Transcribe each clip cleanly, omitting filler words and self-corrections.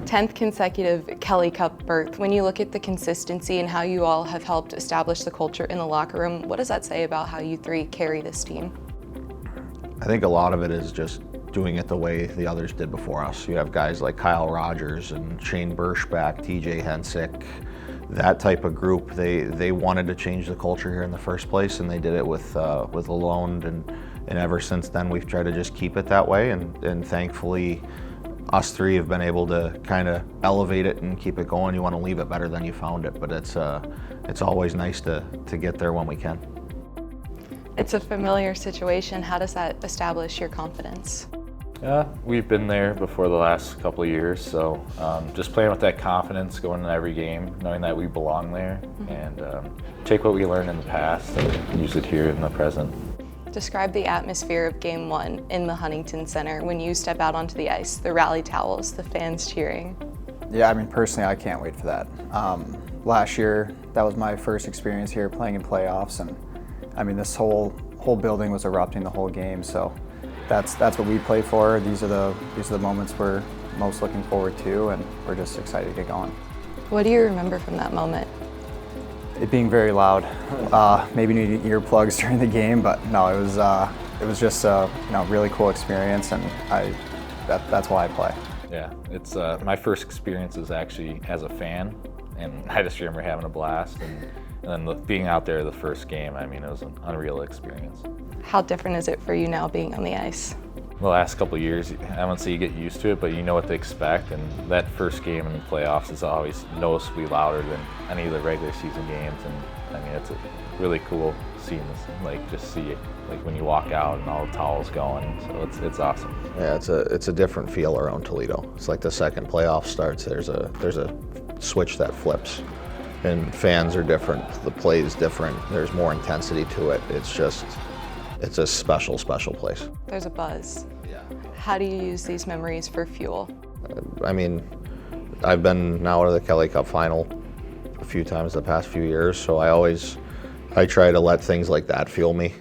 10th consecutive Kelly Cup berth. When you look at the consistency and how you all have helped establish the culture in the locker room, what does that say about how you three carry this team? I think a lot of it is just doing it the way the others did before us. You have guys like Kyle Rogers and Shane Burschback, TJ Hensick, that type of group. They wanted to change the culture here in the first place, and they did it with Lalonde, and ever since then we've tried to just keep it that way, and thankfully us three have been able to kind of elevate it and keep it going. You want to leave it better than you found it, but it's always nice to get there when we can. It's a familiar situation. How does that establish your confidence? Yeah, we've been there before the last couple of years, so just playing with that confidence, going in every game, knowing that we belong there, and take what we learned in the past and use it here in the present. Describe the atmosphere of Game 1 in the Huntington Center when you step out onto the ice, the rally towels, the fans cheering. Yeah, I mean, personally, I can't wait for that. Last year, that was my first experience here playing in playoffs, and I mean, this whole building was erupting the whole game, so that's what we play for. These are the moments we're most looking forward to, and we're just excited to get going. What do you remember from that moment? It being very loud. Maybe needing earplugs during the game, but no, it was just a really cool experience, and that's why I play. Yeah, it's my first experience is actually as a fan, and I just remember having a blast, and then being out there the first game, I mean, it was an unreal experience. How different is it for you now being on the ice? The last couple of years, I won't say you get used to it, but you know what to expect, and that first game in the playoffs is always noticeably louder than any of the regular season games, and I mean, it's really cool seeing this, like just see it, like when you walk out and all the towels going, so it's awesome. Yeah, it's a different feel around Toledo. It's like the second playoff starts, there's a switch that flips, and fans are different, the play is different, there's more intensity to it. It's a special place. There's a buzz. Yeah. How do you use these memories for fuel? I mean, I've been now to the Kelly Cup final a few times the past few years, so I try to let things like that fuel me.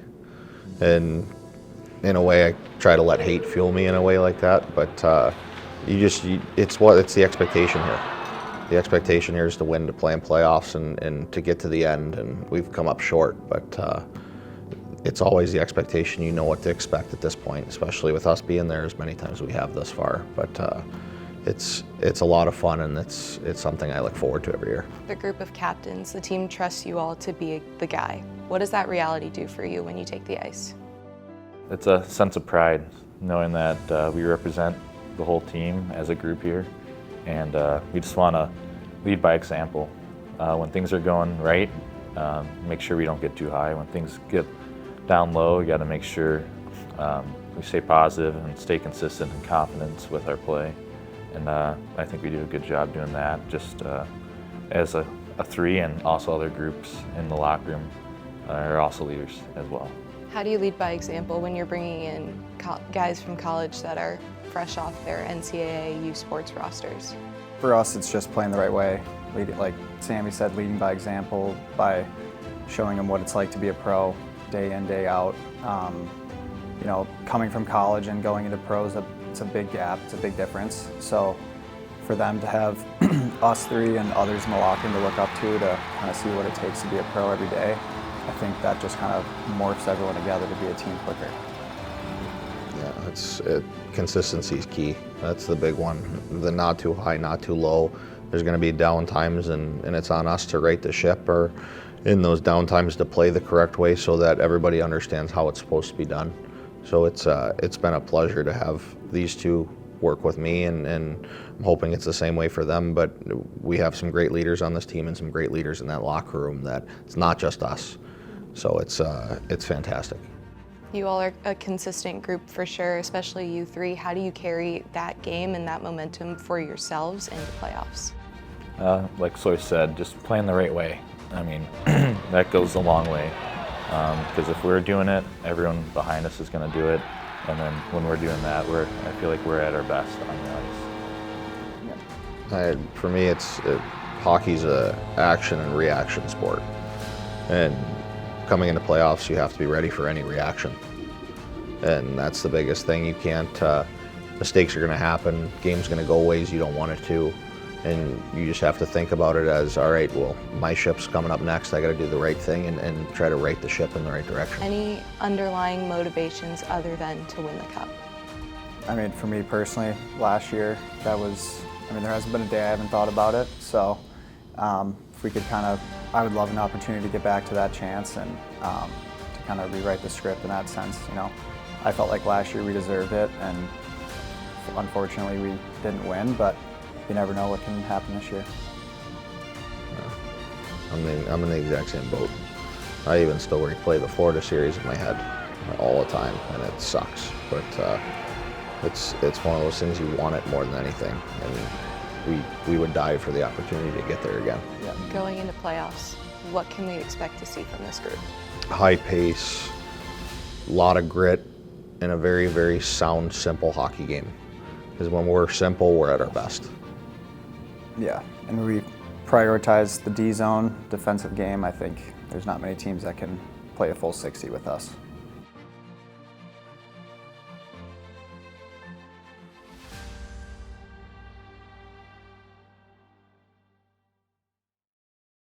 And in a way, I try to let hate fuel me in a way like that, but it's the expectation here. The expectation here is to win, to play in playoffs, and to get to the end, and we've come up short, but it's always the expectation. You know what to expect at this point, especially with us being there as many times as we have thus far. But it's a lot of fun, and it's something I look forward to every year. The group of captains, the team trusts you all to be the guy. What does that reality do for you when you take the ice? It's a sense of pride, knowing that we represent the whole team as a group here, and we just want to lead by example. When things are going right, make sure we don't get too high. When things get down low, we got to make sure we stay positive and stay consistent and confident with our play. And I think we do a good job doing that, just as a three, and also other groups in the locker room are also leaders as well. How do you lead by example when you're bringing in guys from college that are fresh off their NCAA U Sports rosters? For us, it's just playing the right way. Like Sammy said, leading by example, by showing them what it's like to be a pro day in, day out. Coming from college and going into pros, it's a big gap, it's a big difference. So for them to have us three and others in the locker room to look up to kind of see what it takes to be a pro every day, I think that just kind of morphs everyone together to be a team quicker. Yeah, consistency is key. That's the big one. The not too high, not too low. There's going to be down times, and it's on us to right the ship, or in those down times to play the correct way so that everybody understands how it's supposed to be done. So it's been a pleasure to have these two work with me, and I'm hoping it's the same way for them. But we have some great leaders on this team and some great leaders in that locker room that it's not just us. So it's fantastic. You all are a consistent group for sure, especially you three. How do you carry that game and that momentum for yourselves in the playoffs? Like Soy said, just playing the right way. I mean, that goes a long way. Because if we're doing it, everyone behind us is going to do it. And then when we're doing that, I feel like we're at our best on the ice. For me, hockey's a action and reaction sport. And coming into playoffs, you have to be ready for any reaction. And that's the biggest thing. You mistakes are going to happen. Game's going to go ways you don't want it to. And you just have to think about it as, all right, well, my ship's coming up next. I got to do the right thing and try to right the ship in the right direction. Any underlying motivations other than to win the cup? I mean, for me personally, last year, there hasn't been a day I haven't thought about it. So if we could I would love an opportunity to get back to that chance and to kind of rewrite the script in that sense. I felt like last year we deserved it, and unfortunately we didn't win, but you never know what can happen this year. I'm in the exact same boat. I even still replay the Florida series in my head all the time, and it sucks. But it's one of those things, you want it more than anything, and we would die for the opportunity to get there again. Yeah. Going into playoffs, what can we expect to see from this group? High pace, a lot of grit, and a very, very sound, simple hockey game. Because when we're simple, we're at our best. Yeah, and we prioritize the D zone defensive game. I think there's not many teams that can play a full 60 with us.